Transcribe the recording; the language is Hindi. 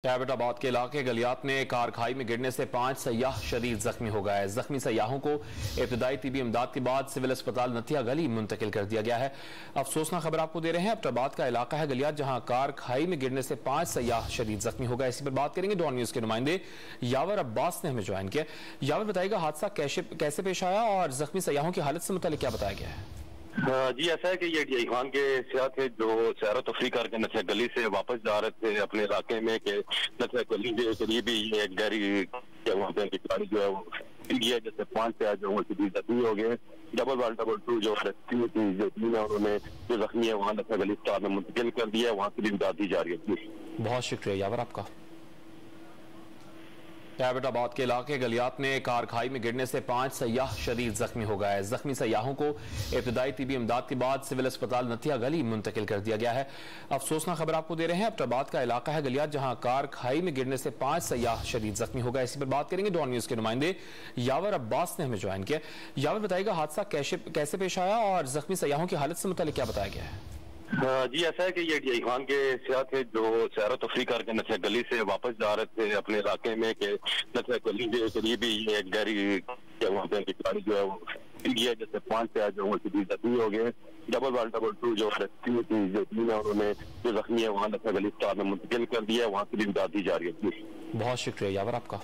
एबटाबाद के इलाके गलियात में कार खाई में गिरने से 5 सयाह शदीद जख्मी हो गए। जख्मी सयाहों को इब्तदाई तिबी इमदाद के बाद सिविल अस्पताल नथिया गली मुंतकिल कर दिया गया है। अफसोसनाक खबर आपको दे रहे हैं, एबटाबाद का इलाका है गलियात, जहां कार खाई में गिरने से 5 सयाह शदीद जख्मी हो गए। इसी पर बात करेंगे डॉन न्यूज के नुमाइंदे यावर अब्बास ने हमें ज्वाइन किया। यावर, बताइएगा हादसा कैसे पेश आया और जख्मी सयाहों की हालत से मुतालिक क्या बताया गया है? जी, ऐसा है कि ये डी खान के सियाह थे जो सैर तफरी करके नथिया गली से वापस जा रहे थे अपने इलाके में कि नथिया गली के करीब ही एक गहरी वहाँ पे गाड़ी जो है वो गया, जैसे 5 से जो वो सीधी जख्मी हो गए। डबल 1 डबल 2 जो रेस्क्यू थी जो टीम है उन्होंने जो जख्मी है वहाँ नथिया गली अस्पताल में मुंतकिल कर दिया है, वहाँ से भी इमदाद दी जा रही है। बहुत शुक्रिया यावर आपका। एबटाबाद के इलाके गलियात में कार खाई में गिरने से 5 सयाह शदीद जख्मी हो गए। जख्मी सयाहों को इब्तदाई तिबी इमदाद के बाद सिविल अस्पताल नथिया गली मुंतकिल कर दिया गया है। अफसोसनाक खबर आपको दे रहे हैं, एबटाबाद का इलाका है गलियात, जहां कार खाई में गिरने से 5 सयाह शदीद जख्मी हो गए। इसी पर बात करेंगे डॉन न्यूज के नुमाइंदे यावर अब्बास ने हमें ज्वाइन किया। यावर, बताइएगा हादसा कैसे पेश आया और जख्मी सयाहों की हालत से मुतालिक क्या बताया गया है? जी, ऐसा है कि ये डी खान के सियाह थे जो सैर तफरी करके नथिया गली से वापस जा रहे थे अपने इलाके में कि नथिया गली के करीब ही एक गहरी वहाँ पे गाड़ी जो है वो गया, जैसे 5 से जो वो सीधी जख्मी हो गए। डबल 1 डबल 2 जो रेस्क्यू थी जो टीम है उन्होंने जो जख्मी है वहाँ नथिया गली अस्पताल में मुंतकिल कर दिया है, वहाँ से भी इमदाद दी जा रही है। बहुत शुक्रिया यावर आपका।